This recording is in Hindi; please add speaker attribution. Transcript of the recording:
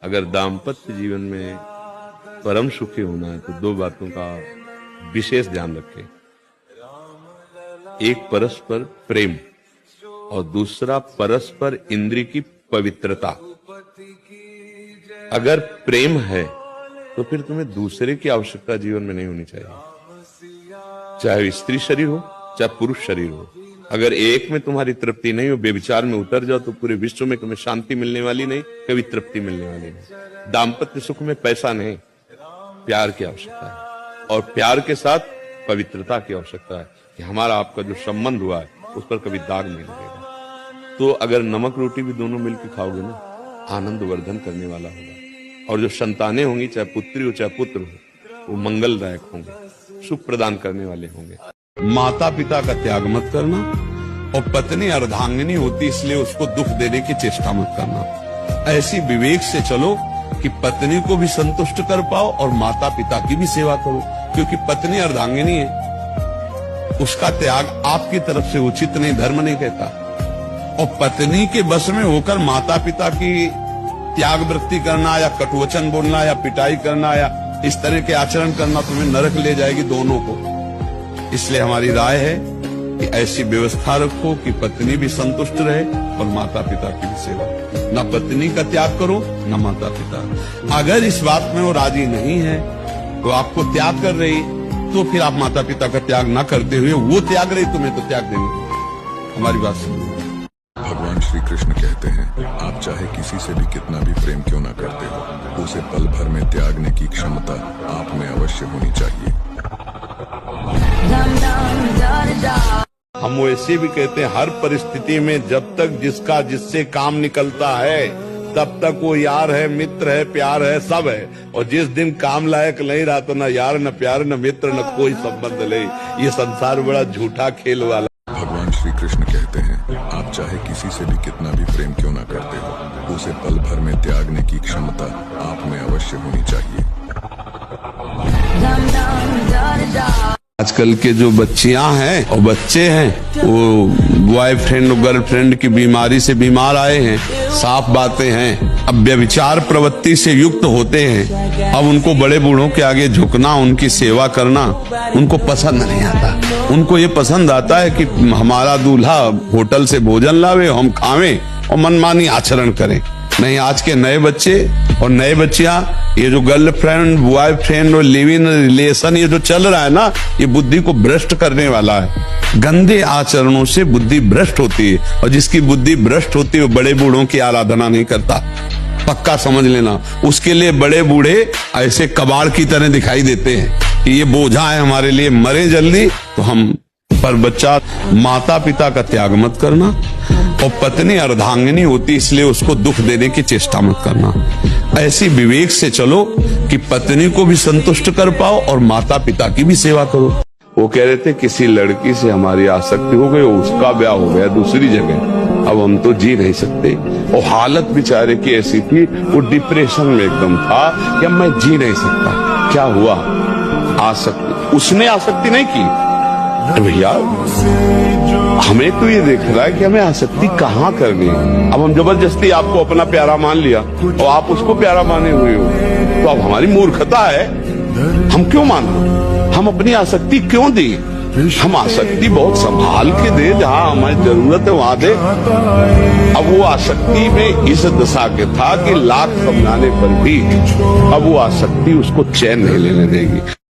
Speaker 1: अगर दाम्पत्य जीवन में परम सुखी होना है तो दो बातों का विशेष ध्यान रखें। एक परस्पर प्रेम और दूसरा परस्पर इंद्रिय की पवित्रता। अगर प्रेम है तो फिर तुम्हें दूसरे की आवश्यकता जीवन में नहीं होनी चाहिए, चाहे स्त्री शरीर हो चाहे पुरुष शरीर हो। अगर एक में तुम्हारी तृप्ति नहीं हो, व्यभिचार में उतर जाओ तो पूरे विश्व में कभी शांति मिलने वाली नहीं, कभी तृप्ति मिलने वाली नहीं। दाम्पत्य सुख में पैसा नहीं, प्यार की आवश्यकता है और प्यार के साथ पवित्रता की आवश्यकता है कि हमारा आपका जो संबंध हुआ है उस पर कभी दाग नहीं लगेगा। तो अगर नमक रोटी भी दोनों मिलकर खाओगे ना, आनंद वर्धन करने वाला होगा और जो संतानें होंगी, चाहे पुत्री हो चाहे पुत्र हो, वो मंगलदायक होंगे, सुख प्रदान करने वाले होंगे। माता पिता का त्याग मत करना और पत्नी अर्धांगिनी होती इसलिए उसको दुख देने की चेष्टा मत करना। ऐसी विवेक से चलो कि पत्नी को भी संतुष्ट कर पाओ और माता पिता की भी सेवा करो, क्योंकि पत्नी अर्धांगिनी है, उसका त्याग आपकी तरफ से उचित नहीं, धर्म नहीं कहता। और पत्नी के बस में होकर माता पिता की त्याग वृत्ति करना या कटुवचन बोलना या पिटाई करना या इस तरह के आचरण करना तुम्हें नरक ले जाएगी दोनों को। इसलिए हमारी राय है कि ऐसी व्यवस्था रखो कि पत्नी भी संतुष्ट रहे और माता पिता की भी सेवा। न पत्नी का त्याग करो न माता पिता। अगर इस बात में वो राजी नहीं है तो आपको त्याग कर रही, तो फिर आप माता पिता का त्याग न करते हुए वो त्याग रही, तुम्हें तो त्याग देंगे। हमारी बात सुनो।
Speaker 2: भगवान श्री कृष्ण कहते हैं, आप चाहे किसी से भी कितना भी प्रेम क्यों ना करते हो, उसे पल भर में त्यागने की क्षमता आप में अवश्य होनी चाहिए।
Speaker 1: हम वैसे भी कहते हैं, हर परिस्थिति में जब तक जिसका जिससे काम निकलता है तब तक वो यार है, मित्र है, प्यार है, सब है। और जिस दिन काम लायक नहीं रहा तो न यार न प्यार न मित्र न कोई संबंध नहीं। ये संसार बड़ा झूठा खेल वाला।
Speaker 2: भगवान श्री कृष्ण कहते हैं, आप चाहे किसी से भी कितना भी प्रेम क्यों ना करते हो, उसे पल भर में त्यागने की क्षमता आप में अवश्य होनी चाहिए।
Speaker 1: आजकल के जो बच्चियां हैं और बच्चे हैं, वो बॉयफ्रेंड और गर्लफ्रेंड की बीमारी से बीमार आए हैं। साफ बातें हैं, अब व्यभिचार प्रवृत्ति से युक्त होते हैं। अब उनको बड़े बूढ़ों के आगे झुकना, उनकी सेवा करना उनको पसंद नहीं आता। उनको ये पसंद आता है कि हमारा दूल्हा होटल से भोजन लावे, हम खावें और मनमानी आचरण करें। नहीं, आज के नए बच्चे और नए बच्चियां, ये जो गर्लफ्रेंड बॉयफ्रेंड और लिव इन रिलेशन ये जो चल रहा है ना, ये बुद्धि को भ्रष्ट करने वाला है। गंदे आचरणों से बुद्धि भ्रष्ट होती है और जिसकी बुद्धि भ्रष्ट होती है वो बड़े बूढ़ों की आराधना नहीं करता, पक्का समझ लेना। उसके लिए बड़े बूढ़े ऐसे कबाड़ की तरह दिखाई देते हैं कि ये बोझा है हमारे लिए, मरे जल्दी तो हम। पर बच्चा, माता पिता का त्याग मत करना और पत्नी अर्धांगिनी होती इसलिए उसको दुख देने की चेष्टा मत करना। ऐसी विवेक से चलो कि पत्नी को भी संतुष्ट कर पाओ और माता पिता की भी सेवा करो। वो कह रहे थे किसी लड़की से हमारी आसक्ति हो गई, उसका ब्याह हो गया दूसरी जगह, अब हम तो जी नहीं सकते। और हालत बेचारे की ऐसी थी, वो डिप्रेशन में एकदम था कि अब मैं जी नहीं सकता। क्या हुआ? आसक्ति। उसने आसक्ति नहीं की भैया, हमें तो ये देख रहा है कि हमें आसक्ति कहाँ करनी है। अब हम जबरदस्ती आपको अपना प्यारा मान लिया और आप उसको प्यारा माने हुए हो, तो अब हमारी मूर्खता है। हम क्यों माने? हम अपनी आसक्ति क्यों दी? हम आसक्ति बहुत संभाल के दे, जहाँ हमारी जरूरत है वहां दे। अब वो आसक्ति में इस दशा के था कि लाख समझाने पर भी अब वो आसक्ति उसको चैन नहीं लेने देगी।